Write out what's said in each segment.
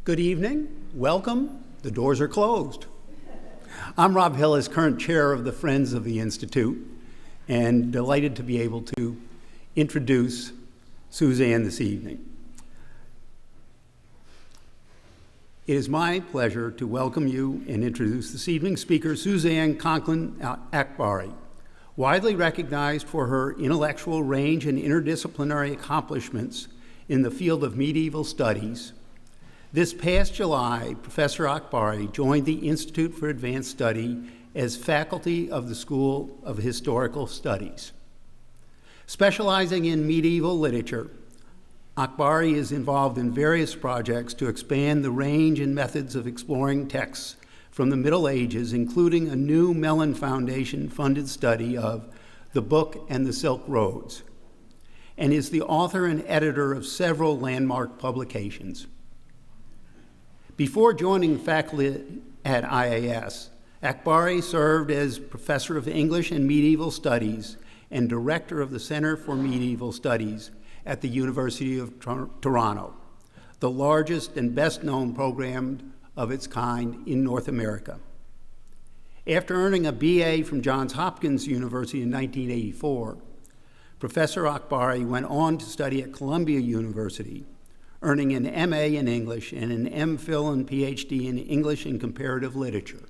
Good evening, welcome. The doors are closed. I'm Rob Hillis, current chair of the Friends of the Institute, and delighted to be able to introduce Suzanne this evening. It is my pleasure to welcome you and introduce this evening's speaker, Suzanne Conklin Akbari, widely recognized for her intellectual range and interdisciplinary accomplishments in the field of medieval studies. This past July, Professor Akbari joined the Institute for Advanced Study as faculty of the School of Historical Studies. Specializing in medieval literature, Akbari is involved in various projects to expand the range and methods of exploring texts from the Middle Ages, including a new Mellon Foundation-funded study of The Book and the Silk Roads, and is the author and editor of several landmark publications. Before joining faculty at IAS, Akbari served as professor of English and Medieval Studies and director of the Center for Medieval Studies at the University of Toronto, the largest and best-known program of its kind in North America. After earning a BA from Johns Hopkins University in 1984, Professor Akbari went on to study at Columbia University, earning an MA in English and an MPhil and PhD in English and Comparative Literature.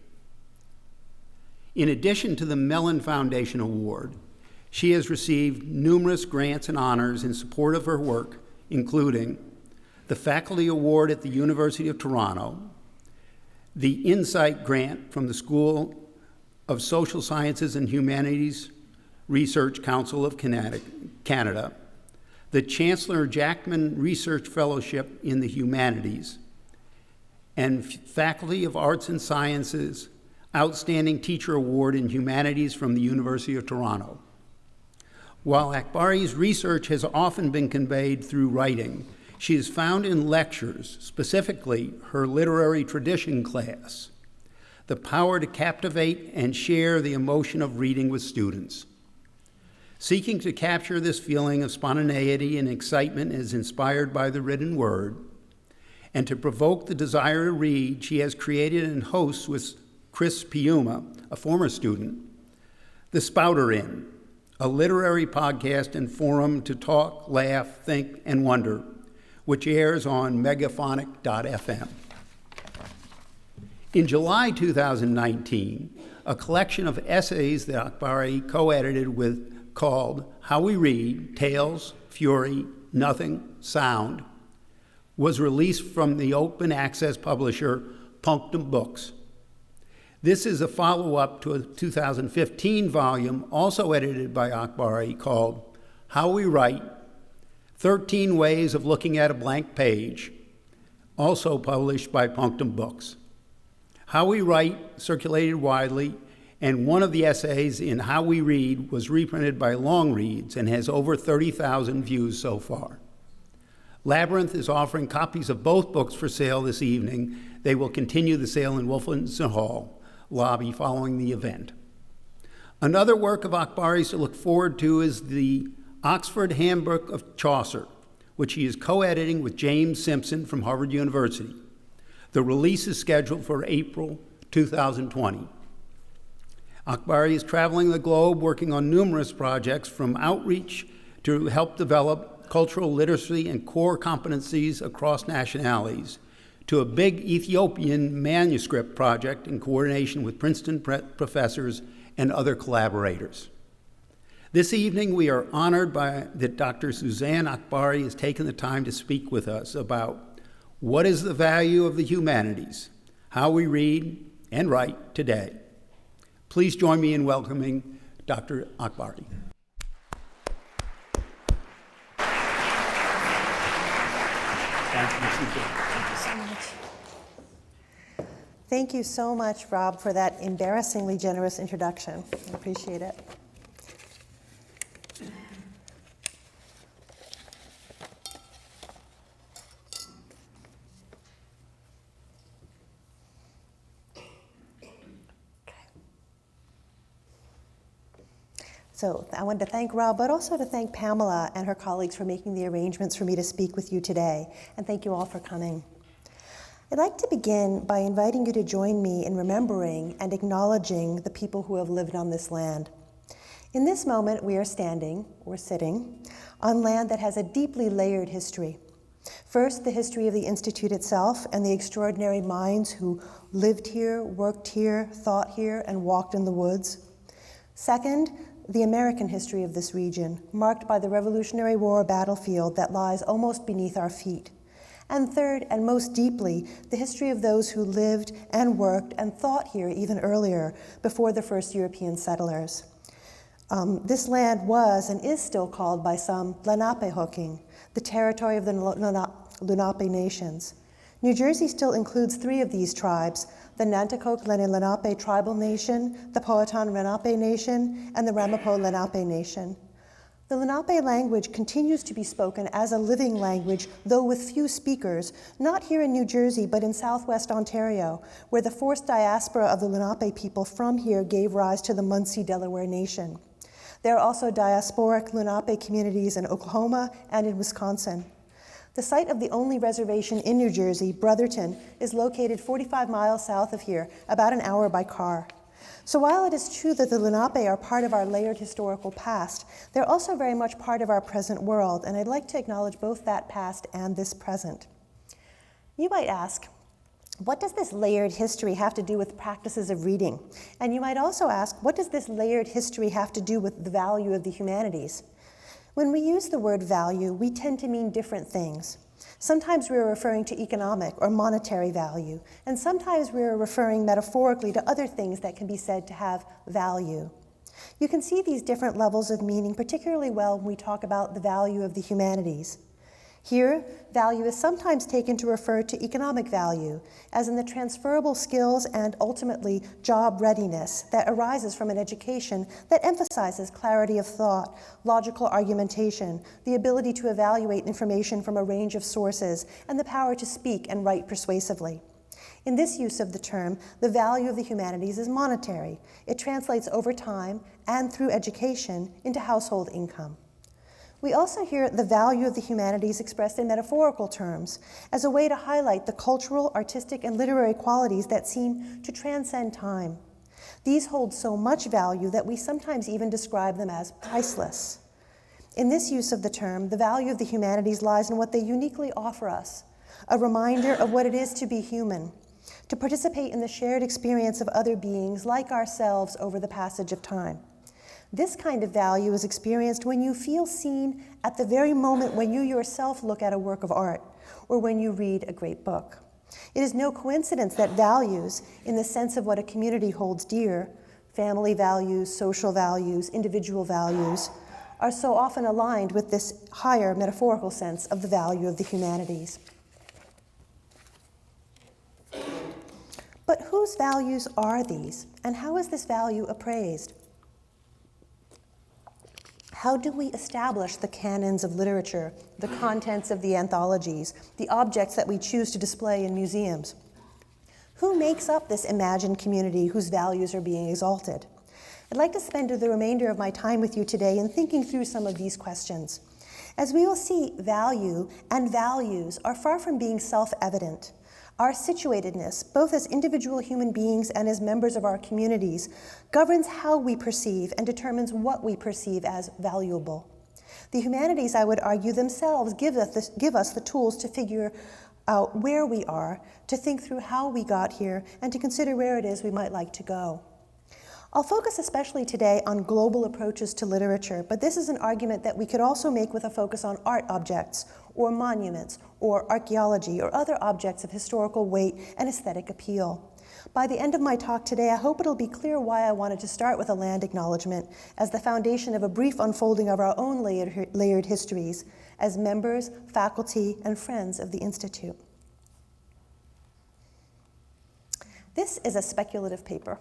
In addition to the Mellon Foundation Award, she has received numerous grants and honors in support of her work, including the Faculty Award at the University of Toronto, the Insight Grant from the School of Social Sciences and Humanities Research Council of Canada, the Chancellor Jackman Research Fellowship in the Humanities, and Faculty of Arts and Sciences Outstanding Teacher Award in Humanities from the University of Toronto. While Akbari's research has often been conveyed through writing, she is found in lectures, specifically her literary tradition class, the power to captivate and share the emotion of reading with students. Seeking to capture this feeling of spontaneity and excitement as inspired by the written word, and to provoke the desire to read, she has created and hosts with Chris Piuma, a former student, The Spouter Inn, a literary podcast and forum to talk, laugh, think, and wonder, which airs on megaphonic.fm. In July 2019, a collection of essays that Akbari co-edited called How We Read, Tales, Fury, Nothing, Sound, was released from the open access publisher Punctum Books. This is a follow-up to a 2015 volume also edited by Akbari called How We Write, 13 Ways of Looking at a Blank Page, also published by Punctum Books. How We Write circulated widely, and one of the essays in How We Read was reprinted by Long Reads and has over 30,000 views so far. Labyrinth is offering copies of both books for sale this evening. They will continue the sale in Wolfenson Hall lobby following the event. Another work of Akbari's to look forward to is the Oxford Handbook of Chaucer, which he is co-editing with James Simpson from Harvard University. The release is scheduled for April 2020. Akbari is traveling the globe working on numerous projects, from outreach to help develop cultural literacy and core competencies across nationalities, to a big Ethiopian manuscript project in coordination with Princeton professors and other collaborators. This evening, we are honored that Dr. Suzanne Akbari has taken the time to speak with us about what is the value of the humanities, how we read and write today. Please join me in welcoming Dr. Akbari. Thank you so much. Thank you so much, Rob, for that embarrassingly generous introduction. I appreciate it. So I wanted to thank Rob, but also to thank Pamela and her colleagues for making the arrangements for me to speak with you today. And thank you all for coming. I'd like to begin by inviting you to join me in remembering and acknowledging the people who have lived on this land. In this moment, we are standing, or sitting, on land that has a deeply layered history. First, the history of the Institute itself and the extraordinary minds who lived here, worked here, thought here, and walked in the woods. Second, the American history of this region, marked by the Revolutionary War battlefield that lies almost beneath our feet. And third, and most deeply, the history of those who lived and worked and thought here even earlier, before the first European settlers. This land was and is still called by some Lenape-Hoking, the territory of the Lenape nations. New Jersey still includes 3 of these tribes: the Nanticoke Lenape tribal nation, the Powhatan Lenape nation, and the Ramapo Lenape nation. The Lenape language continues to be spoken as a living language, though with few speakers, not here in New Jersey, but in southwest Ontario, where the forced diaspora of the Lenape people from here gave rise to the Munsee Delaware Nation. There are also diasporic Lenape communities in Oklahoma and in Wisconsin. The site of the only reservation in New Jersey, Brotherton, is located 45 miles south of here, about an hour by car. So while it is true that the Lenape are part of our layered historical past, they're also very much part of our present world, and I'd like to acknowledge both that past and this present. You might ask, what does this layered history have to do with practices of reading? And you might also ask, what does this layered history have to do with the value of the humanities? When we use the word value, we tend to mean different things. Sometimes we're referring to economic or monetary value, and sometimes we're referring metaphorically to other things that can be said to have value. You can see these different levels of meaning particularly well when we talk about the value of the humanities. Here, value is sometimes taken to refer to economic value, as in the transferable skills and ultimately job readiness that arises from an education that emphasizes clarity of thought, logical argumentation, the ability to evaluate information from a range of sources, and the power to speak and write persuasively. In this use of the term, the value of the humanities is monetary. It translates over time and through education into household income. We also hear the value of the humanities expressed in metaphorical terms as a way to highlight the cultural, artistic, and literary qualities that seem to transcend time. These hold so much value that we sometimes even describe them as priceless. In this use of the term, the value of the humanities lies in what they uniquely offer us, a reminder of what it is to be human, to participate in the shared experience of other beings like ourselves over the passage of time. This kind of value is experienced when you feel seen at the very moment when you yourself look at a work of art or when you read a great book. It is no coincidence that values, in the sense of what a community holds dear, family values, social values, individual values, are so often aligned with this higher metaphorical sense of the value of the humanities. But whose values are these, and how is this value appraised? How do we establish the canons of literature, the contents of the anthologies, the objects that we choose to display in museums? Who makes up this imagined community whose values are being exalted? I'd like to spend the remainder of my time with you today in thinking through some of these questions. As we will see, value and values are far from being self-evident. Our situatedness, both as individual human beings and as members of our communities, governs how we perceive and determines what we perceive as valuable. The humanities, I would argue, themselves give us the tools to figure out where we are, to think through how we got here, and to consider where it is we might like to go. I'll focus especially today on global approaches to literature, but this is an argument that we could also make with a focus on art objects, or monuments, or archaeology, or other objects of historical weight and aesthetic appeal. By the end of my talk today, I hope it'll be clear why I wanted to start with a land acknowledgement as the foundation of a brief unfolding of our own layered histories as members, faculty, and friends of the Institute. This is a speculative paper.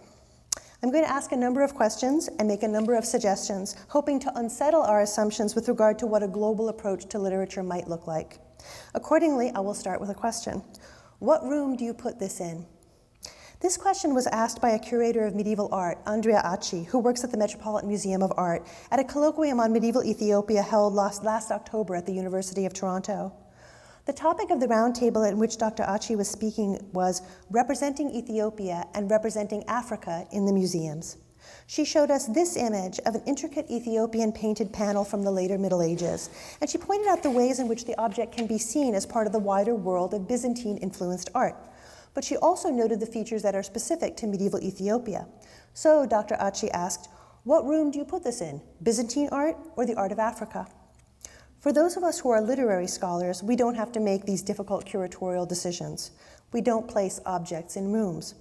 I'm going to ask a number of questions and make a number of suggestions, hoping to unsettle our assumptions with regard to what a global approach to literature might look like. Accordingly, I will start with a question. What room do you put this in? This question was asked by a curator of medieval art, Andrea Achi, who works at the Metropolitan Museum of Art, at a colloquium on medieval Ethiopia held last October at the University of Toronto. The topic of the roundtable in which Dr. Achi was speaking was representing Ethiopia and representing Africa in the museums. She showed us this image of an intricate Ethiopian painted panel from the later Middle Ages, and she pointed out the ways in which the object can be seen as part of the wider world of Byzantine-influenced art. But she also noted the features that are specific to medieval Ethiopia. So Dr. Achi asked, what room do you put this in, Byzantine art or the art of Africa? For those of us who are literary scholars, we don't have to make these difficult curatorial decisions. We don't place objects in rooms.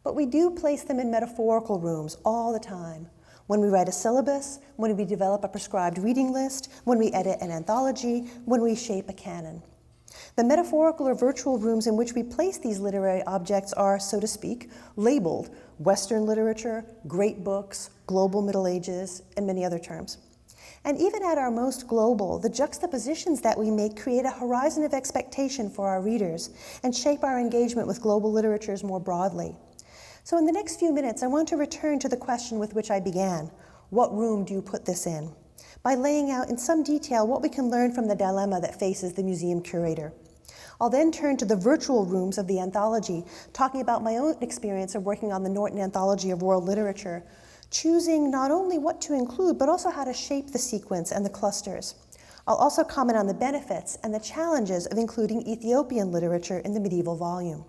But we do place them in metaphorical rooms all the time. When we write a syllabus, when we develop a prescribed reading list, when we edit an anthology, when we shape a canon. The metaphorical or virtual rooms in which we place these literary objects are, so to speak, labeled Western literature, great books, global Middle Ages, and many other terms. And even at our most global, the juxtapositions that we make create a horizon of expectation for our readers and shape our engagement with global literatures more broadly. So in the next few minutes, I want to return to the question with which I began. What room do you put this in? By laying out in some detail what we can learn from the dilemma that faces the museum curator. I'll then turn to the virtual rooms of the anthology, talking about my own experience of working on the Norton Anthology of World Literature, choosing not only what to include, but also how to shape the sequence and the clusters. I'll also comment on the benefits and the challenges of including Ethiopian literature in the medieval volume.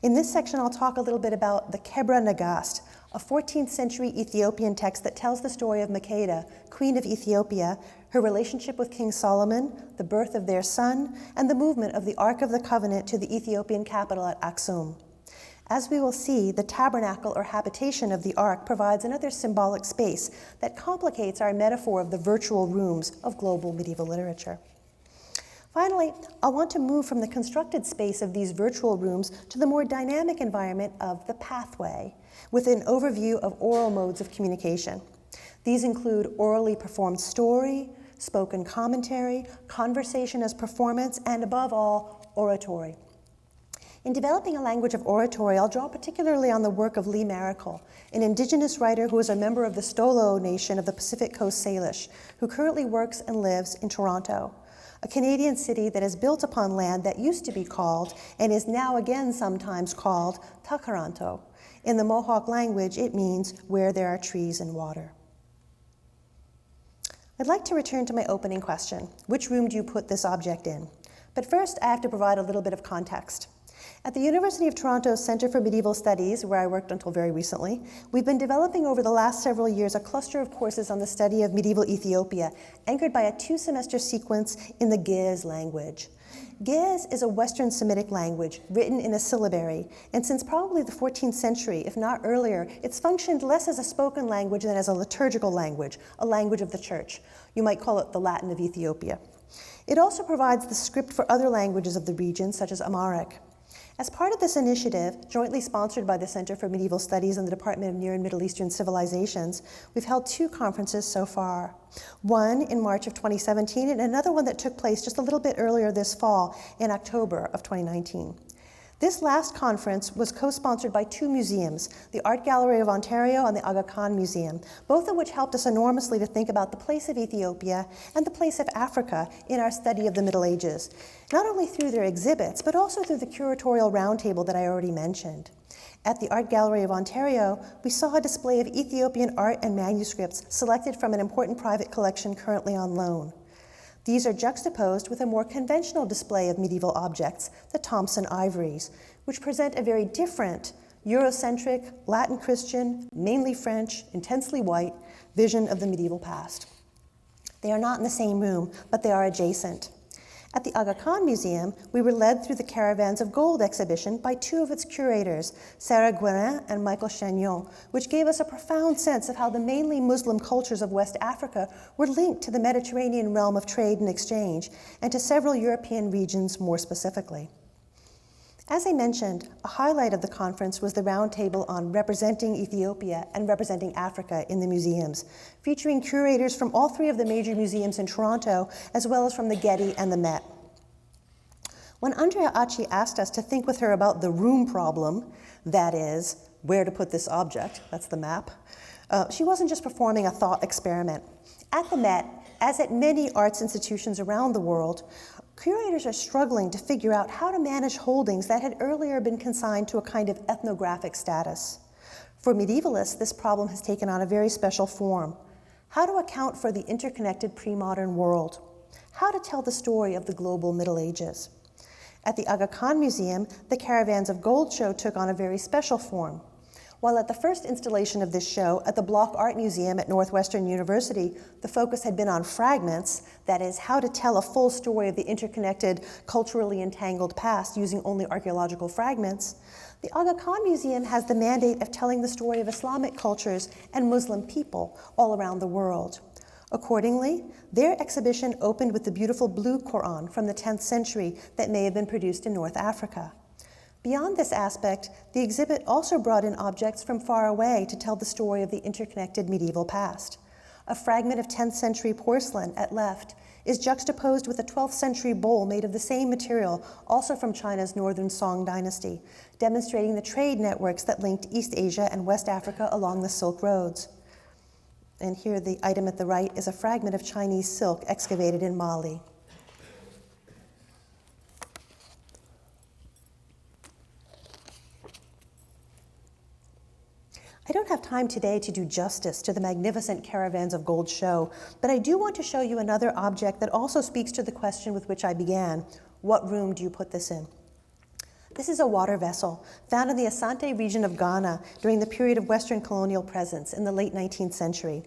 In this section, I'll talk a little bit about the Kebra Nagast, a 14th century Ethiopian text that tells the story of Makeda, Queen of Ethiopia, her relationship with King Solomon, the birth of their son, and the movement of the Ark of the Covenant to the Ethiopian capital at Aksum. As we will see, the tabernacle or habitation of the Ark provides another symbolic space that complicates our metaphor of the virtual rooms of global medieval literature. Finally, I want to move from the constructed space of these virtual rooms to the more dynamic environment of the pathway, with an overview of oral modes of communication. These include orally performed story, spoken commentary, conversation as performance, and above all, oratory. In developing a language of oratory, I'll draw particularly on the work of Lee Maracle, an indigenous writer who is a member of the Stolo Nation of the Pacific Coast Salish, who currently works and lives in Toronto, a Canadian city that is built upon land that used to be called, and is now again sometimes called, Takaranto. In the Mohawk language, it means where there are trees and water. I'd like to return to my opening question. Which room do you put this object in? But first, I have to provide a little bit of context. At the University of Toronto's Centre for Medieval Studies, where I worked until very recently, we've been developing over the last several years a cluster of courses on the study of medieval Ethiopia, anchored by a 2-semester sequence in the Ge'ez language. Ge'ez is a Western Semitic language written in a syllabary, and since probably the 14th century, if not earlier, it's functioned less as a spoken language than as a liturgical language, a language of the church. You might call it the Latin of Ethiopia. It also provides the script for other languages of the region, such as Amharic. As part of this initiative, jointly sponsored by the Center for Medieval Studies and the Department of Near and Middle Eastern Civilizations, we've held 2 conferences so far. One in March of 2017 and another one that took place just a little bit earlier this fall in October of 2019. This last conference was co-sponsored by 2 museums, the Art Gallery of Ontario and the Aga Khan Museum, both of which helped us enormously to think about the place of Ethiopia and the place of Africa in our study of the Middle Ages, not only through their exhibits, but also through the curatorial roundtable that I already mentioned. At the Art Gallery of Ontario, we saw a display of Ethiopian art and manuscripts selected from an important private collection currently on loan. These are juxtaposed with a more conventional display of medieval objects, the Thompson ivories, which present a very different, Eurocentric, Latin Christian, mainly French, intensely white vision of the medieval past. They are not in the same room, but they are adjacent. At the Aga Khan Museum, we were led through the Caravans of Gold exhibition by 2 of its curators, Sarah Guérin and Michael Chagnon, which gave us a profound sense of how the mainly Muslim cultures of West Africa were linked to the Mediterranean realm of trade and exchange, and to several European regions more specifically. As I mentioned, a highlight of the conference was the roundtable on representing Ethiopia and representing Africa in the museums, featuring curators from all 3 of the major museums in Toronto, as well as from the Getty and the Met. When Andrea Achi asked us to think with her about the room problem, that is, where to put this object, that's the map, she wasn't just performing a thought experiment. At the Met, as at many arts institutions around the world, Curators are struggling to figure out how to manage holdings that had earlier been consigned to a kind of ethnographic status. For medievalists, this problem has taken on a very special form. How to account for the interconnected pre-modern world? How to tell the story of the global Middle Ages? At the Aga Khan Museum, the Caravans of Gold show took on a very special form. While at the first installation of this show at the Bloch Art Museum at Northwestern University, the focus had been on fragments, that is, how to tell a full story of the interconnected, culturally entangled past using only archaeological fragments, the Aga Khan Museum has the mandate of telling the story of Islamic cultures and Muslim people all around the world. Accordingly, their exhibition opened with the beautiful blue Quran from the 10th century that may have been produced in North Africa. Beyond this aspect, the exhibit also brought in objects from far away to tell the story of the interconnected medieval past. A fragment of 10th century porcelain at left is juxtaposed with a 12th century bowl made of the same material, also from China's northern Song dynasty, demonstrating the trade networks that linked East Asia and West Africa along the Silk Roads. And here the item at the right is a fragment of Chinese silk excavated in Mali. I don't have time today to do justice to the magnificent Caravans of Gold show, but I do want to show you another object that also speaks to the question with which I began. What room do you put this in? This is a water vessel found in the Asante region of Ghana during the period of Western colonial presence in the late 19th century.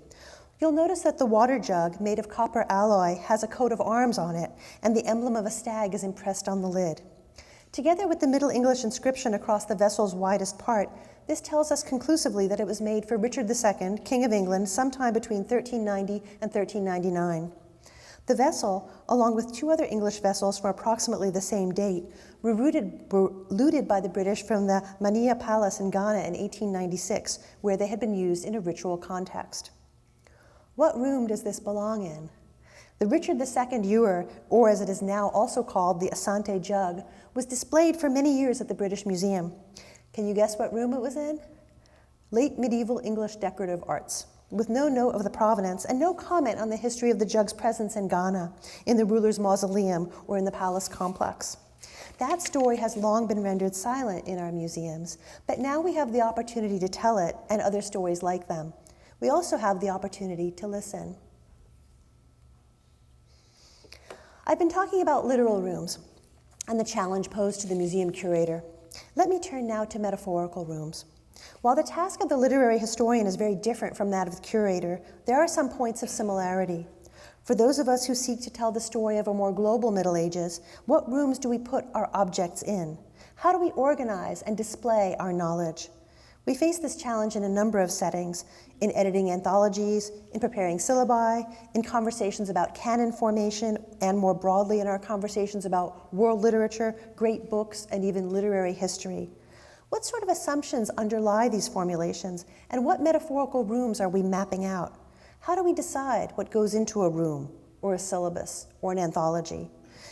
You'll notice that the water jug, made of copper alloy, has a coat of arms on it, and the emblem of a stag is impressed on the lid. Together with the Middle English inscription across the vessel's widest part, this tells us conclusively that it was made for Richard II, King of England, sometime between 1390 and 1399. The vessel, along with two other English vessels from approximately the same date, were looted by the British from the Mania Palace in Ghana in 1896, where they had been used in a ritual context. What room does this belong in? The Richard II ewer, or as it is now also called, the Asante jug, was displayed for many years at the British Museum. Can you guess what room it was in? Late medieval English decorative arts, with no note of the provenance and no comment on the history of the jug's presence in Ghana, in the ruler's mausoleum, or in the palace complex. That story has long been rendered silent in our museums, but now we have the opportunity to tell it and other stories like them. We also have the opportunity to listen. I've been talking about literal rooms and the challenge posed to the museum curator. Let me turn now to metaphorical rooms. While the task of the literary historian is very different from that of the curator, there are some points of similarity. For those of us who seek to tell the story of a more global Middle Ages, what rooms do we put our objects in? How do we organize and display our knowledge? We face this challenge in a number of settings: in editing anthologies, in preparing syllabi, in conversations about canon formation, and more broadly in our conversations about world literature, great books, and even literary history. What sort of assumptions underlie these formulations, and what metaphorical rooms are we mapping out? How do we decide what goes into a room, or a syllabus, or an anthology?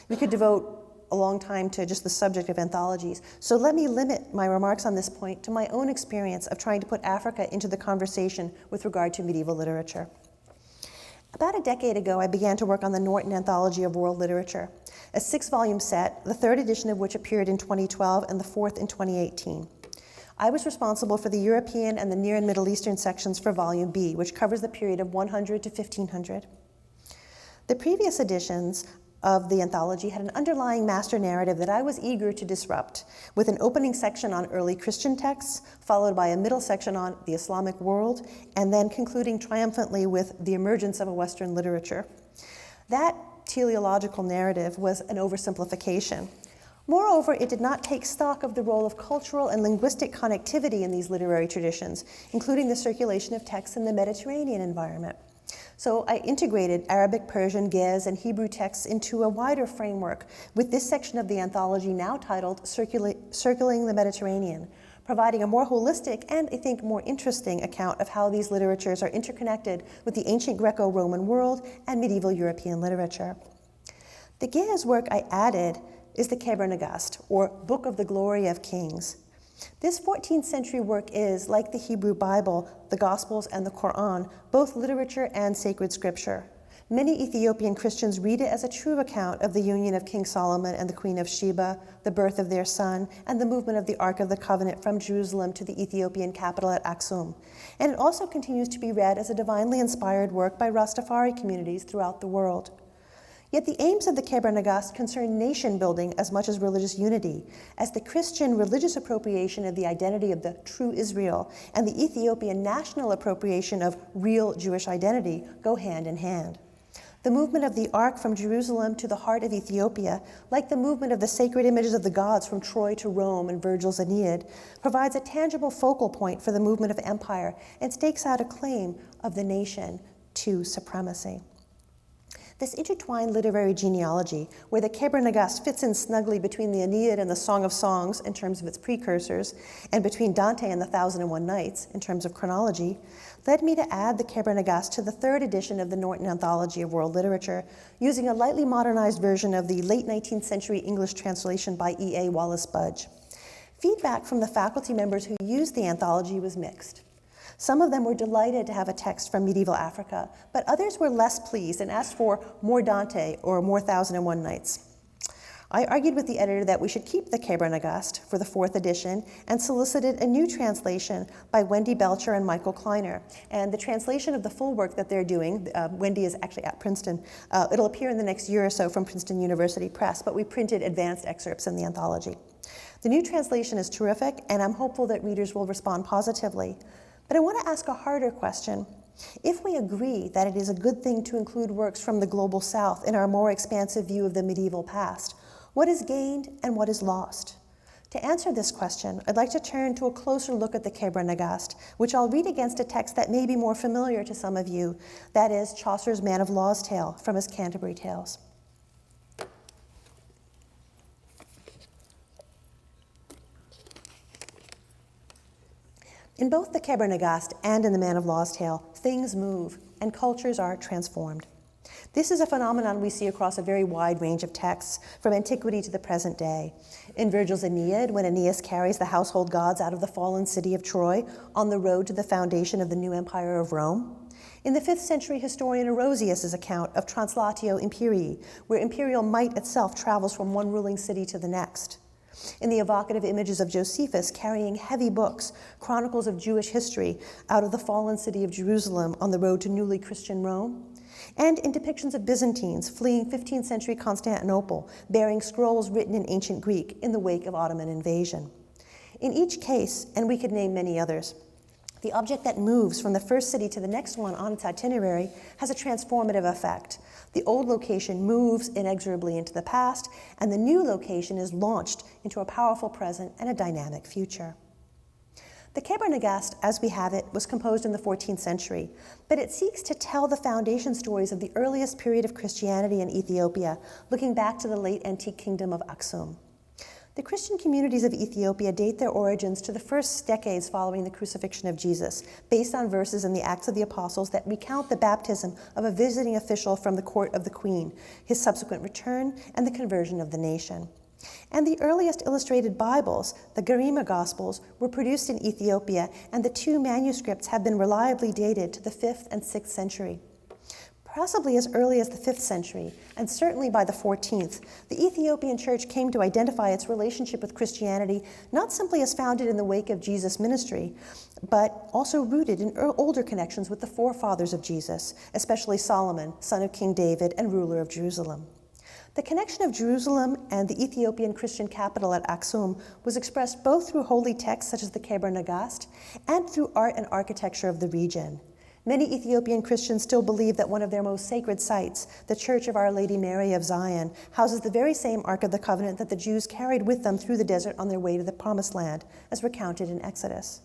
We could devote a long time to just the subject of anthologies, so let me limit my remarks on this point to my own experience of trying to put Africa into the conversation with regard to medieval literature. About a decade ago, I began to work on the Norton Anthology of World Literature, a 6-volume set, the 3rd edition of which appeared in 2012 and the 4th in 2018. I was responsible for the European and the Near and Middle Eastern sections for Volume B, which covers the period of 100 to 1500. The previous editions of the anthology had an underlying master narrative that I was eager to disrupt, with an opening section on early Christian texts, followed by a middle section on the Islamic world, and then concluding triumphantly with the emergence of a Western literature. That teleological narrative was an oversimplification. Moreover, it did not take stock of the role of cultural and linguistic connectivity in these literary traditions, including the circulation of texts in the Mediterranean environment. So I integrated Arabic, Persian, Ge'ez, and Hebrew texts into a wider framework, with this section of the anthology now titled Circling the Mediterranean, providing a more holistic and, I think, more interesting account of how these literatures are interconnected with the ancient Greco-Roman world and medieval European literature. The Ge'ez work I added is the Kebra Nagast, or Book of the Glory of Kings. This 14th century work is, like the Hebrew Bible, the Gospels, and the Quran, both literature and sacred scripture. Many Ethiopian Christians read it as a true account of the union of King Solomon and the Queen of Sheba, the birth of their son, and the movement of the Ark of the Covenant from Jerusalem to the Ethiopian capital at Aksum. And it also continues to be read as a divinely inspired work by Rastafari communities throughout the world. Yet the aims of the Kebra Nagast concern nation building as much as religious unity, as the Christian religious appropriation of the identity of the true Israel and the Ethiopian national appropriation of real Jewish identity go hand in hand. The movement of the Ark from Jerusalem to the heart of Ethiopia, like the movement of the sacred images of the gods from Troy to Rome in Virgil's Aeneid, provides a tangible focal point for the movement of empire and stakes out a claim of the nation to supremacy. This intertwined literary genealogy, where the Kebra Nagast fits in snugly between the Aeneid and the Song of Songs in terms of its precursors, and between Dante and the 1001 Nights in terms of chronology, led me to add the Kebra Nagast to the third edition of the Norton Anthology of World Literature, using a lightly modernized version of the late 19th century English translation by E.A. Wallace Budge. Feedback from the faculty members who used the anthology was mixed. Some of them were delighted to have a text from medieval Africa, but others were less pleased and asked for more Dante or more 1001 Nights. I argued with the editor that we should keep the Kebra Nagast for the fourth edition and solicited a new translation by Wendy Belcher and Michael Kleiner. And the translation of the full work that they're doing, Wendy is actually at Princeton, it'll appear in the next year or so from Princeton University Press, but we printed advanced excerpts in the anthology. The new translation is terrific, and I'm hopeful that readers will respond positively. But I want to ask a harder question. If we agree that it is a good thing to include works from the global south in our more expansive view of the medieval past, what is gained and what is lost? To answer this question, I'd like to turn to a closer look at the Kebra Nagast, which I'll read against a text that may be more familiar to some of you, that is Chaucer's Man of Law's Tale from his Canterbury Tales. In both the Kebra Nagast and in the Man of Law's Tale, things move and cultures are transformed. This is a phenomenon we see across a very wide range of texts, from antiquity to the present day. In Virgil's Aeneid, when Aeneas carries the household gods out of the fallen city of Troy on the road to the foundation of the new empire of Rome. In the 5th century historian Orosius's account of Translatio Imperii, where imperial might itself travels from one ruling city to the next. In the evocative images of Josephus carrying heavy books, chronicles of Jewish history, out of the fallen city of Jerusalem on the road to newly Christian Rome, and in depictions of Byzantines fleeing 15th century Constantinople, bearing scrolls written in ancient Greek in the wake of Ottoman invasion. In each case, and we could name many others, the object that moves from the first city to the next one on its itinerary has a transformative effect. The old location moves inexorably into the past, and the new location is launched into a powerful present and a dynamic future. The Kebra Nagast, as we have it, was composed in the 14th century, but it seeks to tell the foundation stories of the earliest period of Christianity in Ethiopia, looking back to the late antique kingdom of Aksum. The Christian communities of Ethiopia date their origins to the first decades following the crucifixion of Jesus, based on verses in the Acts of the Apostles that recount the baptism of a visiting official from the court of the queen, his subsequent return, and the conversion of the nation. And the earliest illustrated Bibles, the Garima Gospels, were produced in Ethiopia, and the two manuscripts have been reliably dated to the 5th and 6th century. Possibly as early as the 5th century, and certainly by the 14th, the Ethiopian church came to identify its relationship with Christianity not simply as founded in the wake of Jesus' ministry, but also rooted in older connections with the forefathers of Jesus, especially Solomon, son of King David and ruler of Jerusalem. The connection of Jerusalem and the Ethiopian Christian capital at Aksum was expressed both through holy texts such as the Kebra Nagast and through art and architecture of the region. Many Ethiopian Christians still believe that one of their most sacred sites, the Church of Our Lady Mary of Zion, houses the very same Ark of the Covenant that the Jews carried with them through the desert on their way to the Promised Land, as recounted in Exodus.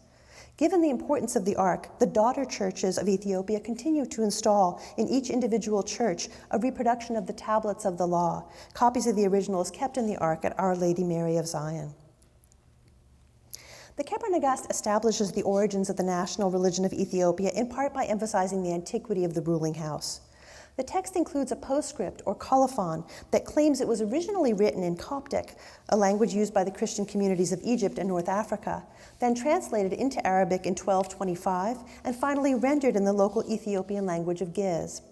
Given the importance of the Ark, the daughter churches of Ethiopia continue to install in each individual church a reproduction of the tablets of the law. Copies of the originals kept in the Ark at Our Lady Mary of Zion. The Kebra Nagast establishes the origins of the national religion of Ethiopia in part by emphasizing the antiquity of the ruling house. The text includes a postscript or colophon that claims it was originally written in Coptic, a language used by the Christian communities of Egypt and North Africa, then translated into Arabic in 1225, and finally rendered in the local Ethiopian language of Ge'ez.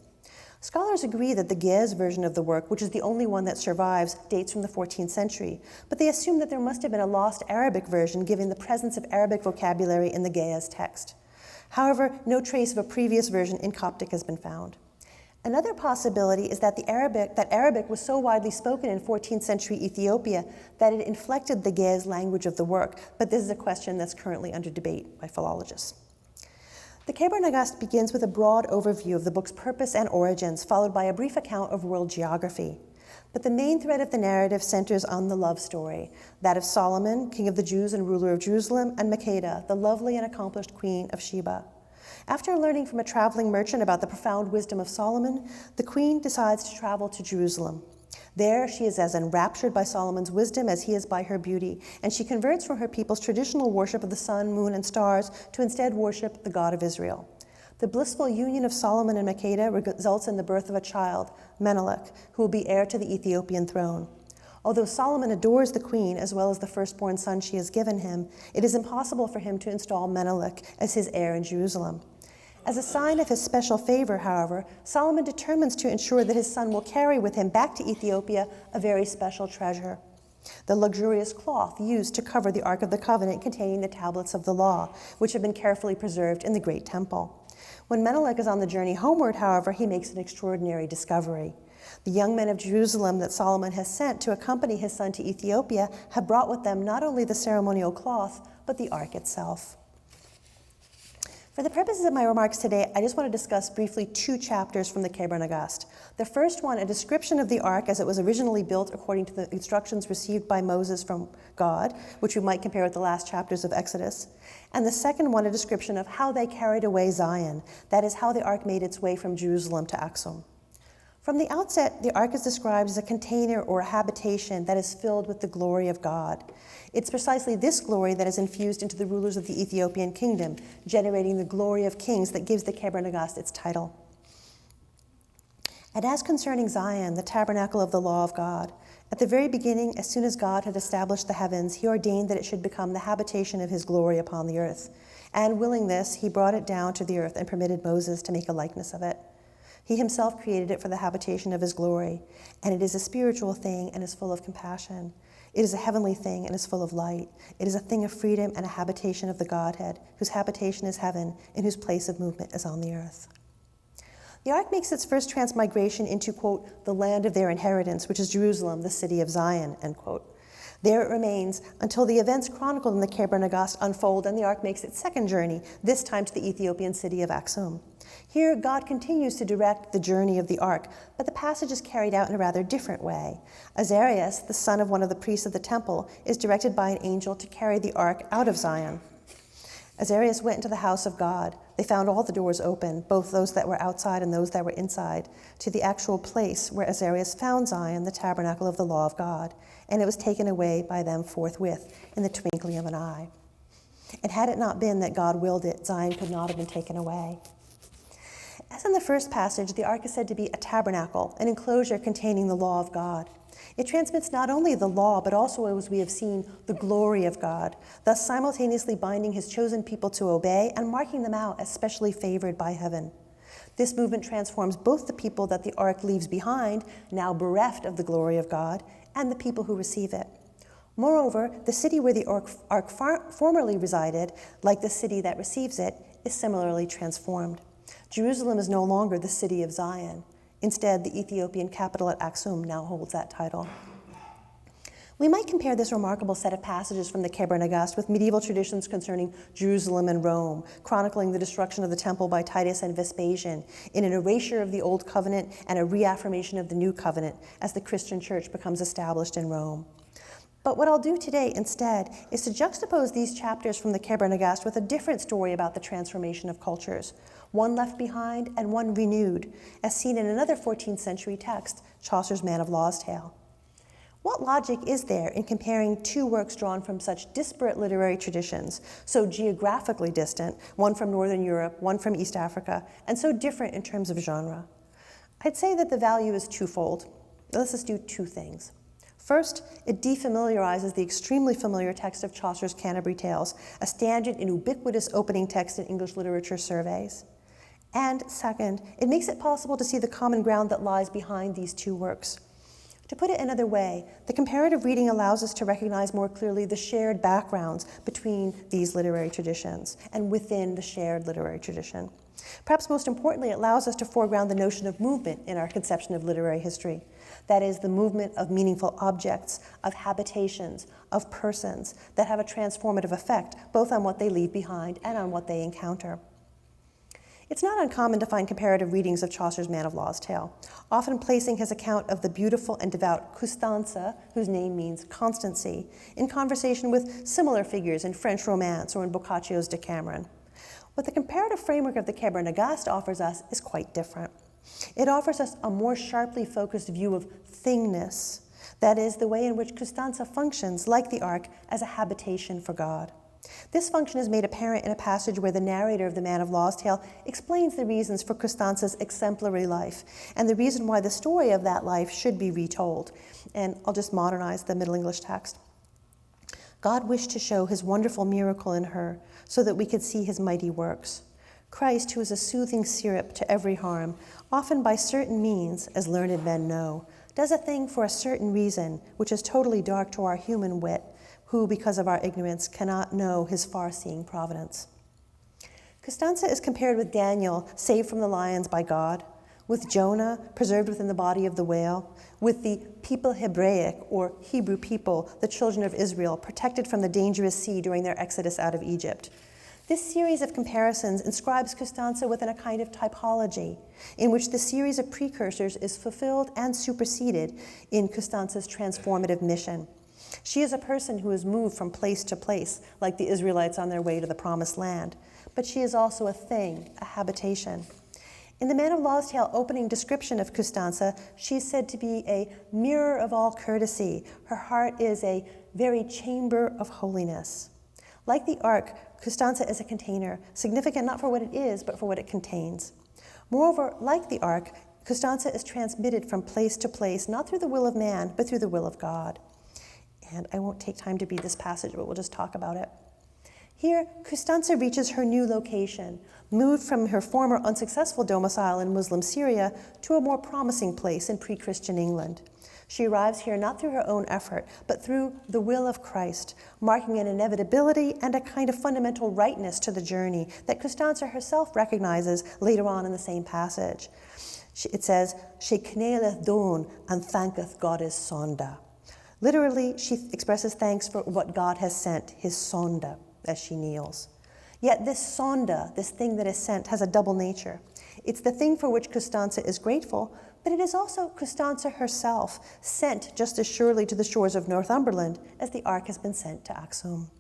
Scholars agree that the Ge'ez version of the work, which is the only one that survives, dates from the 14th century, but they assume that there must have been a lost Arabic version given the presence of Arabic vocabulary in the Ge'ez text. However, no trace of a previous version in Coptic has been found. Another possibility is that Arabic was so widely spoken in 14th century Ethiopia that it inflected the Ge'ez language of the work, but this is a question that's currently under debate by philologists. The Kebra Nagast begins with a broad overview of the book's purpose and origins, followed by a brief account of world geography. But the main thread of the narrative centers on the love story, that of Solomon, king of the Jews and ruler of Jerusalem, and Makeda, the lovely and accomplished queen of Sheba. After learning from a traveling merchant about the profound wisdom of Solomon, the queen decides to travel to Jerusalem. There, she is as enraptured by Solomon's wisdom as he is by her beauty, and she converts from her people's traditional worship of the sun, moon, and stars to instead worship the God of Israel. The blissful union of Solomon and Makeda results in the birth of a child, Menelik, who will be heir to the Ethiopian throne. Although Solomon adores the queen as well as the firstborn son she has given him, it is impossible for him to install Menelik as his heir in Jerusalem. As a sign of his special favor, however, Solomon determines to ensure that his son will carry with him back to Ethiopia a very special treasure, the luxurious cloth used to cover the Ark of the Covenant containing the tablets of the law, which have been carefully preserved in the Great Temple. When Menelik is on the journey homeward, however, he makes an extraordinary discovery. The young men of Jerusalem that Solomon has sent to accompany his son to Ethiopia have brought with them not only the ceremonial cloth, but the Ark itself. For the purposes of my remarks today, I just want to discuss briefly two chapters from the Kebra Nagast. The first one, a description of the ark as it was originally built according to the instructions received by Moses from God, which we might compare with the last chapters of Exodus. And the second one, a description of how they carried away Zion, that is, how the ark made its way from Jerusalem to Aksum. From the outset, the ark is described as a container or a habitation that is filled with the glory of God. It's precisely this glory that is infused into the rulers of the Ethiopian kingdom, generating the glory of kings that gives the Kebra Nagast its title. And as concerning Zion, the tabernacle of the law of God, at the very beginning, as soon as God had established the heavens, he ordained that it should become the habitation of his glory upon the earth. And willing this, he brought it down to the earth and permitted Moses to make a likeness of it. He himself created it for the habitation of his glory, and it is a spiritual thing and is full of compassion. It is a heavenly thing and is full of light. It is a thing of freedom and a habitation of the Godhead, whose habitation is heaven and whose place of movement is on the earth. The ark makes its first transmigration into, quote, the land of their inheritance, which is Jerusalem, the city of Zion, end quote. There it remains until the events chronicled in the Kebra Nagast unfold and the ark makes its second journey, this time to the Ethiopian city of Aksum. Here, God continues to direct the journey of the ark, but the passage is carried out in a rather different way. Azarias, the son of one of the priests of the temple, is directed by an angel to carry the ark out of Zion. Azarias went into the house of God. They found all the doors open, both those that were outside and those that were inside, to the actual place where Azarias found Zion, the tabernacle of the law of God, and it was taken away by them forthwith in the twinkling of an eye. And had it not been that God willed it, Zion could not have been taken away. As in the first passage, the ark is said to be a tabernacle, an enclosure containing the law of God. It transmits not only the law, but also, as we have seen, the glory of God, thus simultaneously binding his chosen people to obey and marking them out as specially favored by heaven. This movement transforms both the people that the ark leaves behind, now bereft of the glory of God, and the people who receive it. Moreover, the city where the ark formerly resided, like the city that receives it, is similarly transformed. Jerusalem is no longer the city of Zion. Instead, the Ethiopian capital at Aksum now holds that title. We might compare this remarkable set of passages from the Kebra Nagast with medieval traditions concerning Jerusalem and Rome, chronicling the destruction of the temple by Titus and Vespasian, in an erasure of the Old Covenant and a reaffirmation of the New Covenant as the Christian church becomes established in Rome. But what I'll do today instead is to juxtapose these chapters from the Kebra Nagast with a different story about the transformation of cultures, one left behind and one renewed, as seen in another 14th century text, Chaucer's Man of Law's Tale. What logic is there in comparing two works drawn from such disparate literary traditions, so geographically distant, one from Northern Europe, one from East Africa, and so different in terms of genre? I'd say that the value is twofold. Let's just do two things. First, it defamiliarizes the extremely familiar text of Chaucer's Canterbury Tales, a standard and ubiquitous opening text in English literature surveys. And second, it makes it possible to see the common ground that lies behind these two works. To put it another way, the comparative reading allows us to recognize more clearly the shared backgrounds between these literary traditions and within the shared literary tradition. Perhaps most importantly, it allows us to foreground the notion of movement in our conception of literary history. That is, the movement of meaningful objects, of habitations, of persons that have a transformative effect both on what they leave behind and on what they encounter. It's not uncommon to find comparative readings of Chaucer's Man of Law's Tale, often placing his account of the beautiful and devout Constanza, whose name means constancy, in conversation with similar figures in French romance or in Boccaccio's Decameron. What the comparative framework of the Kebra Nagast offers us is quite different. It offers us a more sharply focused view of thingness, that is, the way in which Constanza functions, like the ark, as a habitation for God. This function is made apparent in a passage where the narrator of the Man of Law's Tale explains the reasons for Constanza's exemplary life and the reason why the story of that life should be retold. And I'll just modernize the Middle English text. God wished to show his wonderful miracle in her so that we could see his mighty works. Christ, who is a soothing syrup to every harm, often by certain means, as learned men know, does a thing for a certain reason which is totally dark to our human wit, who, because of our ignorance, cannot know his far-seeing providence. Constanza is compared with Daniel, saved from the lions by God, with Jonah, preserved within the body of the whale, with the people Hebraic, or Hebrew people, the children of Israel, protected from the dangerous sea during their exodus out of Egypt. This series of comparisons inscribes Constanza within a kind of typology, in which the series of precursors is fulfilled and superseded in Constanza's transformative mission. She is a person who is moved from place to place, like the Israelites on their way to the Promised Land. But she is also a thing, a habitation. In the Man of Law's Tale opening description of Constanza, she is said to be a mirror of all courtesy. Her heart is a very chamber of holiness. Like the ark, Constanza is a container, significant not for what it is, but for what it contains. Moreover, like the ark, Constanza is transmitted from place to place, not through the will of man, but through the will of God. And I won't take time to read this passage, but we'll just talk about it. Here, Constanza reaches her new location, moved from her former unsuccessful domicile in Muslim Syria to a more promising place in pre-Christian England. She arrives here not through her own effort, but through the will of Christ, marking an inevitability and a kind of fundamental rightness to the journey that Constanza herself recognizes later on in the same passage. It says, "She kneeleth down and thanketh God his sonda." Literally, she expresses thanks for what God has sent, his sonda, as she kneels. Yet this sonda, this thing that is sent, has a double nature. It's the thing for which Constanza is grateful, but it is also Constanza herself, sent just as surely to the shores of Northumberland as the ark has been sent to Axum.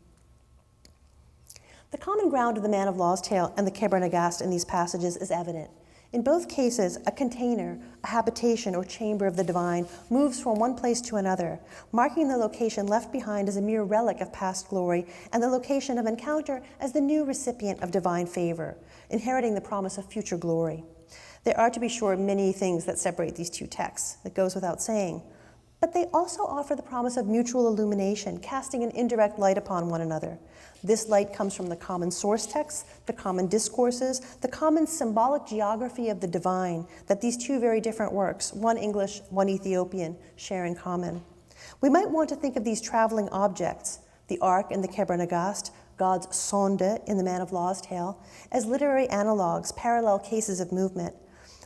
The common ground of the Man of Law's Tale and the Kebra Nagast in these passages is evident. In both cases, a container, a habitation or chamber of the divine moves from one place to another, marking the location left behind as a mere relic of past glory and the location of encounter as the new recipient of divine favor, inheriting the promise of future glory. There are, to be sure, many things that separate these two texts. That goes without saying. But they also offer the promise of mutual illumination, casting an indirect light upon one another. This light comes from the common source texts, the common discourses, the common symbolic geography of the divine that these two very different works, one English, one Ethiopian, share in common. We might want to think of these traveling objects, the ark in the Kebra Nagast, God's sonde in the Man of Law's Tale, as literary analogues, parallel cases of movement.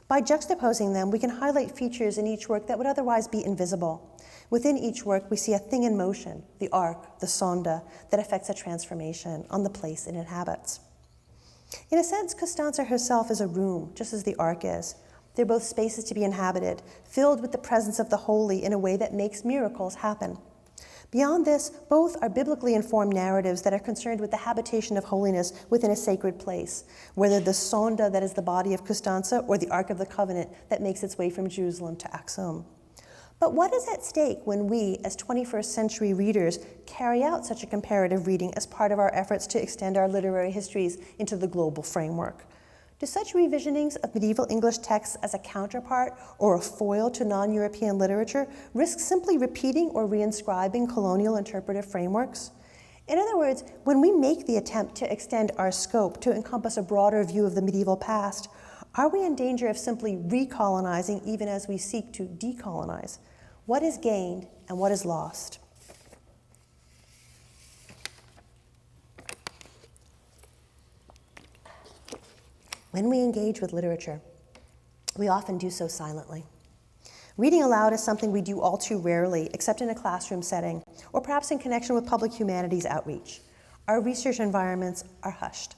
By juxtaposing them, we can highlight features in each work that would otherwise be invisible. Within each work, we see a thing in motion, the ark, the sonda, that affects a transformation on the place it inhabits. In a sense, Constanza herself is a room, just as the ark is. They're both spaces to be inhabited, filled with the presence of the holy in a way that makes miracles happen. Beyond this, both are biblically informed narratives that are concerned with the habitation of holiness within a sacred place, whether the sonda that is the body of Constanza or the Ark of the Covenant that makes its way from Jerusalem to Axum. But what is at stake when we, as 21st century readers, carry out such a comparative reading as part of our efforts to extend our literary histories into the global framework? Do such revisionings of medieval English texts as a counterpart or a foil to non-European literature risk simply repeating or reinscribing colonial interpretive frameworks? In other words, when we make the attempt to extend our scope to encompass a broader view of the medieval past, Are we in danger of simply recolonizing even as we seek to decolonize? What is gained and what is lost? When we engage with literature, we often do so silently. Reading aloud is something we do all too rarely, except in a classroom setting, or perhaps in connection with public humanities outreach. Our research environments are hushed.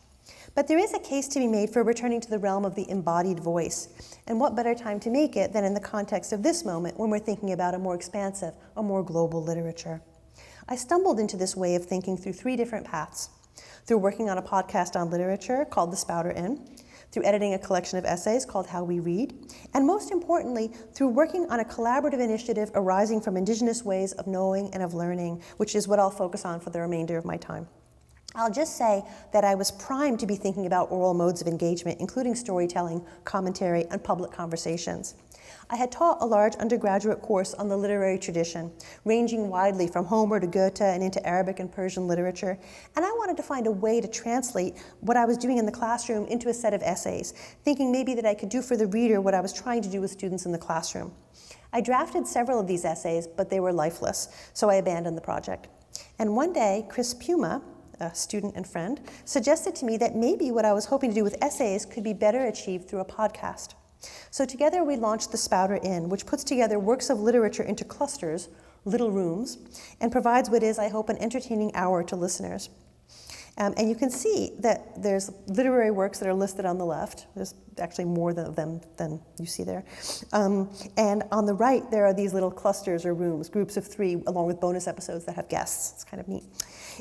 But there is a case to be made for returning to the realm of the embodied voice. And what better time to make it than in the context of this moment when we're thinking about a more expansive, a more global literature. I stumbled into this way of thinking through 3 different paths. Through working on a podcast on literature called The Spouter Inn, through editing a collection of essays called How We Read, and most importantly, through working on a collaborative initiative arising from indigenous ways of knowing and of learning, which is what I'll focus on for the remainder of my time. I'll just say that I was primed to be thinking about oral modes of engagement, including storytelling, commentary, and public conversations. I had taught a large undergraduate course on the literary tradition, ranging widely from Homer to Goethe and into Arabic and Persian literature, and I wanted to find a way to translate what I was doing in the classroom into a set of essays, thinking maybe that I could do for the reader what I was trying to do with students in the classroom. I drafted several of these essays, but they were lifeless, so I abandoned the project. And one day, Chris Puma, a student and friend, suggested to me that maybe what I was hoping to do with essays could be better achieved through a podcast. So together we launched The Spouter Inn, which puts together works of literature into clusters, little rooms, and provides what is, I hope, an entertaining hour to listeners. And you can see that there's literary works that are listed on the left. There's actually more of them than you see there. And on the right, there are these little clusters or rooms, groups of 3, along with bonus episodes that have guests. It's kind of neat.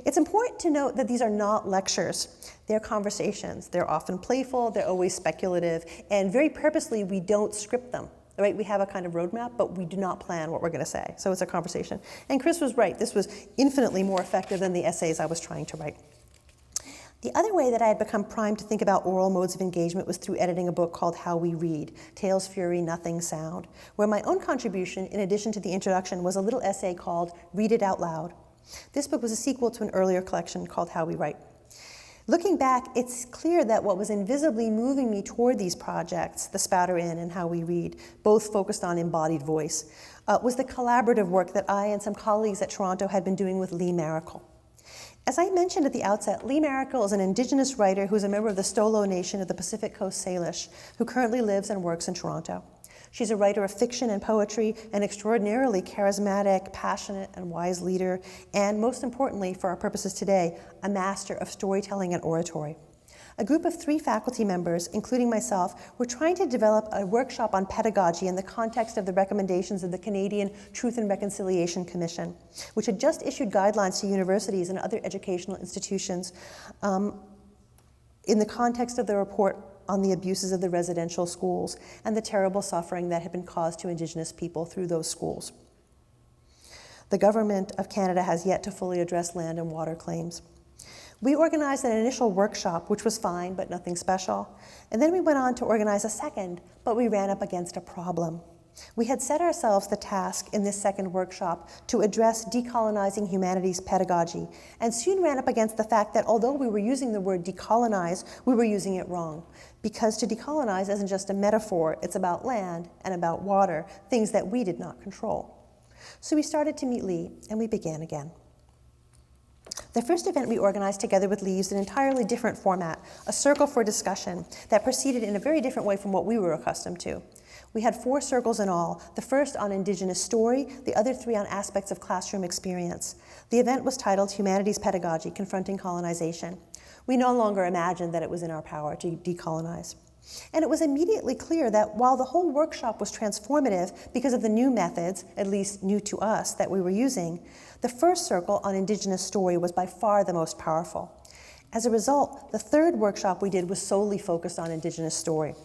It's important to note that these are not lectures. They're conversations. They're often playful. They're always speculative. And very purposely, we don't script them. Right? We have a kind of roadmap, but we do not plan what we're going to say. So it's a conversation. And Chris was right. This was infinitely more effective than the essays I was trying to write. The other way that I had become primed to think about oral modes of engagement was through editing a book called How We Read, Tales, Fury, Nothing, Sound, where my own contribution, in addition to the introduction, was a little essay called Read It Out Loud. This book was a sequel to an earlier collection called How We Write. Looking back, it's clear that what was invisibly moving me toward these projects, The Spouter Inn and How We Read, both focused on embodied voice, was the collaborative work that I and some colleagues at Toronto had been doing with Lee Maracle. As I mentioned at the outset, Lee Maracle is an indigenous writer who is a member of the Stolo Nation of the Pacific Coast Salish, who currently lives and works in Toronto. She's a writer of fiction and poetry, an extraordinarily charismatic, passionate, and wise leader, and most importantly, for our purposes today, a master of storytelling and oratory. A group of 3 faculty members, including myself, were trying to develop a workshop on pedagogy in the context of the recommendations of the Canadian Truth and Reconciliation Commission, which had just issued guidelines to universities and other educational institutions in the context of the report on the abuses of the residential schools and the terrible suffering that had been caused to Indigenous people through those schools. The Government of Canada has yet to fully address land and water claims. We organized an initial workshop, which was fine, but nothing special. And then we went on to organize a second, but we ran up against a problem. We had set ourselves the task in this second workshop to address decolonizing humanities pedagogy, and soon ran up against the fact that although we were using the word decolonize, we were using it wrong. Because to decolonize isn't just a metaphor, it's about land and about water, things that we did not control. So we started to meet Lee, and we began again. The first event we organized together with Lee used an entirely different format, a circle for discussion that proceeded in a very different way from what we were accustomed to. We had 4 circles in all, the first on Indigenous story, the other 3 on aspects of classroom experience. The event was titled Humanities Pedagogy, Confronting Colonization. We no longer imagined that it was in our power to decolonize. And it was immediately clear that while the whole workshop was transformative because of the new methods, at least new to us, that we were using, the first circle on Indigenous story was by far the most powerful. As a result, the third workshop we did was solely focused on Indigenous story.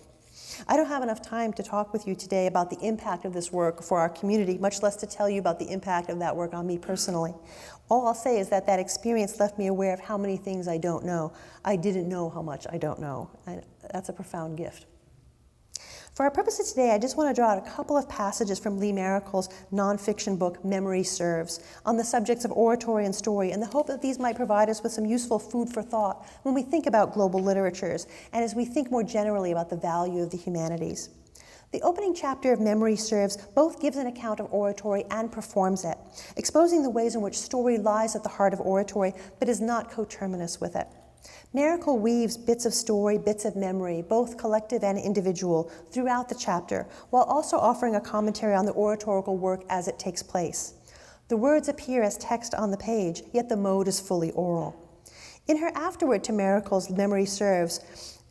I don't have enough time to talk with you today about the impact of this work for our community, much less to tell you about the impact of that work on me personally. All I'll say is that that experience left me aware of how many things I don't know. I didn't know how much I don't know, and that's a profound gift. For our purposes today, I just want to draw out a couple of passages from Lee Marichel's nonfiction book, Memory Serves, on the subjects of oratory and story, in the hope that these might provide us with some useful food for thought when we think about global literatures and as we think more generally about the value of the humanities. The opening chapter of Memory Serves both gives an account of oratory and performs it, exposing the ways in which story lies at the heart of oratory but is not coterminous with it. Marichel weaves bits of story, bits of memory, both collective and individual, throughout the chapter, while also offering a commentary on the oratorical work as it takes place. The words appear as text on the page, yet the mode is fully oral. In her afterword to Marichel's Memory Serves,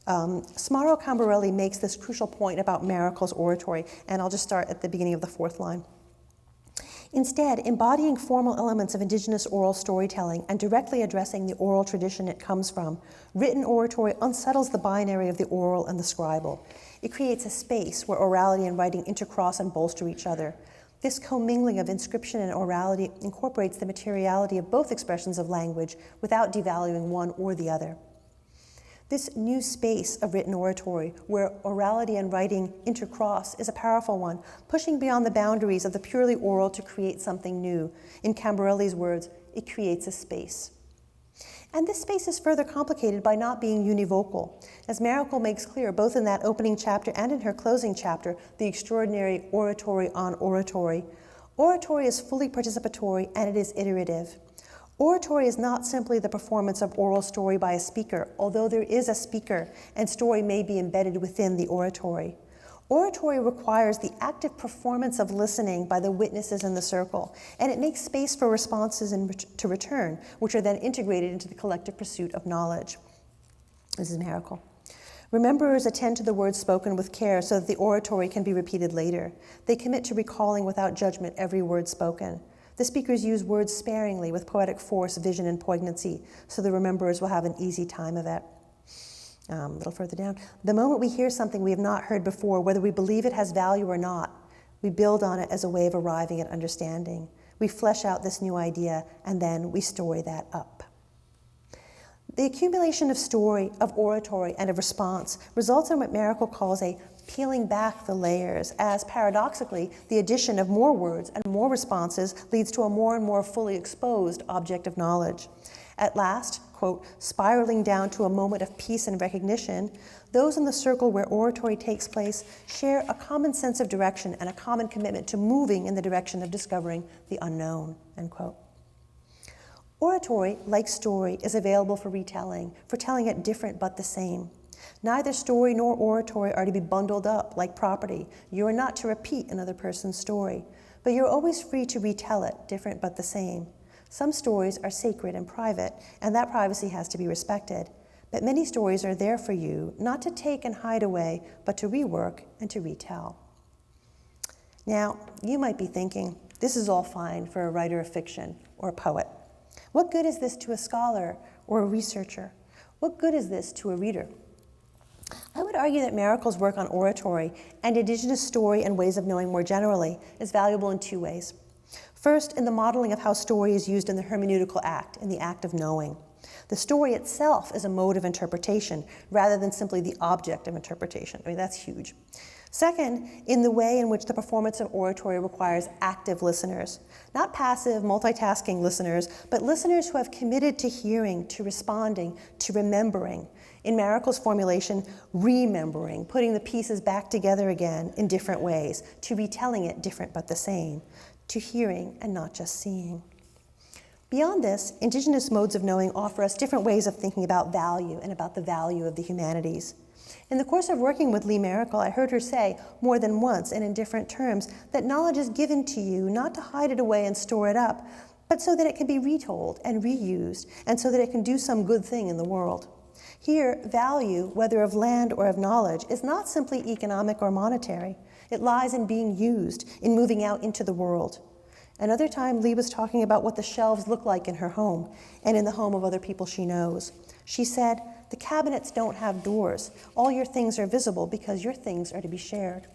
Smaro Cambarelli makes this crucial point about Marichel's oratory, and I'll just start at the beginning of the fourth line. Instead, embodying formal elements of indigenous oral storytelling and directly addressing the oral tradition it comes from, written oratory unsettles the binary of the oral and the scribal. It creates a space where orality and writing intercross and bolster each other. This commingling of inscription and orality incorporates the materiality of both expressions of language without devaluing one or the other. This new space of written oratory, where orality and writing intercross, is a powerful one, pushing beyond the boundaries of the purely oral to create something new. In Cambarelli's words, it creates a space. And this space is further complicated by not being univocal. As Marichel makes clear, both in that opening chapter and in her closing chapter, the extraordinary oratory on oratory, oratory is fully participatory and it is iterative. Oratory is not simply the performance of oral story by a speaker, although there is a speaker and story may be embedded within the oratory. Oratory requires the active performance of listening by the witnesses in the circle, and it makes space for responses to return, which are then integrated into the collective pursuit of knowledge. This is Marichel. Rememberers attend to the words spoken with care so that the oratory can be repeated later. They commit to recalling without judgment every word spoken. The speakers use words sparingly with poetic force, vision, and poignancy, so the rememberers will have an easy time of it. A little further down. The moment we hear something we have not heard before, whether we believe it has value or not, we build on it as a way of arriving at understanding. We flesh out this new idea, and then we story that up. The accumulation of story, of oratory, and of response results in what Marichel calls a peeling back the layers, as paradoxically, the addition of more words and more responses leads to a more and more fully exposed object of knowledge. At last, quote, spiraling down to a moment of peace and recognition, those in the circle where oratory takes place share a common sense of direction and a common commitment to moving in the direction of discovering the unknown, end quote. Oratory, like story, is available for retelling, for telling it different but the same. Neither story nor oratory are to be bundled up like property. You are not to repeat another person's story, but you're always free to retell it, different but the same. Some stories are sacred and private, and that privacy has to be respected. But many stories are there for you, not to take and hide away, but to rework and to retell. Now, you might be thinking, this is all fine for a writer of fiction or a poet. What good is this to a scholar or a researcher? What good is this to a reader? I would argue that Marichel's work on oratory and indigenous story and ways of knowing more generally is valuable in two ways. First, in the modeling of how story is used in the hermeneutical act, in the act of knowing. The story itself is a mode of interpretation rather than simply the object of interpretation. I mean, that's huge. Second, in the way in which the performance of oratory requires active listeners. Not passive, multitasking listeners, but listeners who have committed to hearing, to responding, to remembering. In Marichel's formulation, remembering, putting the pieces back together again in different ways, to retelling it different but the same, to hearing and not just seeing. Beyond this, indigenous modes of knowing offer us different ways of thinking about value and about the value of the humanities. In the course of working with Lee Marichel, I heard her say more than once and in different terms that knowledge is given to you not to hide it away and store it up, but so that it can be retold and reused, and so that it can do some good thing in the world. Here, value, whether of land or of knowledge, is not simply economic or monetary. It lies in being used, in moving out into the world. Another time, Lee was talking about what the shelves look like in her home and in the home of other people she knows. She said, "The cabinets don't have doors. All your things are visible because your things are to be shared."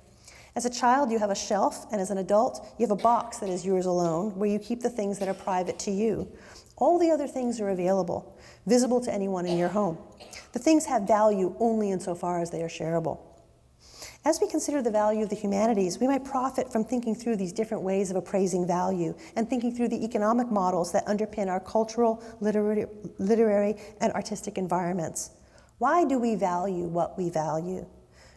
As a child, you have a shelf, and as an adult, you have a box that is yours alone, where you keep the things that are private to you. All the other things are available, visible to anyone in your home. The things have value only insofar as they are shareable. As we consider the value of the humanities, we might profit from thinking through these different ways of appraising value and thinking through the economic models that underpin our cultural, literary, and artistic environments. Why do we value what we value?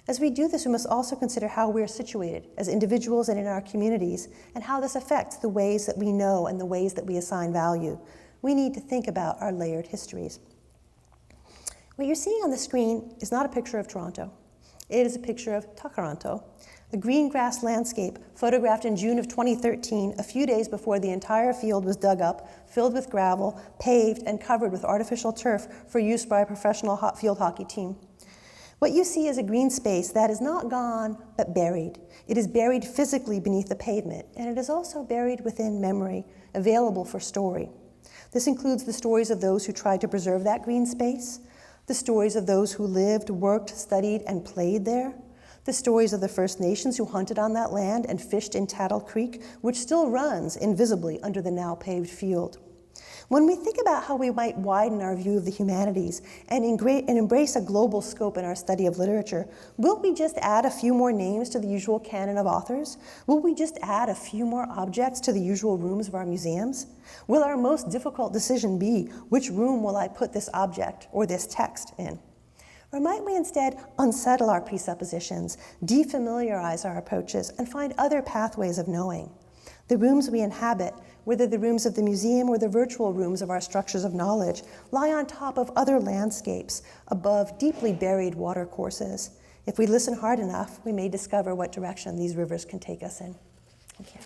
As we do this, we must also consider how we are situated as individuals and in our communities, and how this affects the ways that we know and the ways that we assign value. We need to think about our layered histories. What you're seeing on the screen is not a picture of Toronto. It is a picture of Takaranto, a green grass landscape photographed in June of 2013, a few days before the entire field was dug up, filled with gravel, paved, and covered with artificial turf for use by a professional field hockey team. What you see is a green space that is not gone, but buried. It is buried physically beneath the pavement, and it is also buried within memory, available for story. This includes the stories of those who tried to preserve that green space, the stories of those who lived, worked, studied, and played there, the stories of the First Nations who hunted on that land and fished in Tattle Creek, which still runs invisibly under the now paved field. When we think about how we might widen our view of the humanities and embrace a global scope in our study of literature, will we just add a few more names to the usual canon of authors? Will we just add a few more objects to the usual rooms of our museums? Will our most difficult decision be, which room will I put this object or this text in? Or might we instead unsettle our presuppositions, defamiliarize our approaches, and find other pathways of knowing? The rooms we inhabit, whether the rooms of the museum or the virtual rooms of our structures of knowledge, lie on top of other landscapes, above deeply buried watercourses. If we listen hard enough, we may discover what direction these rivers can take us in. Thank you.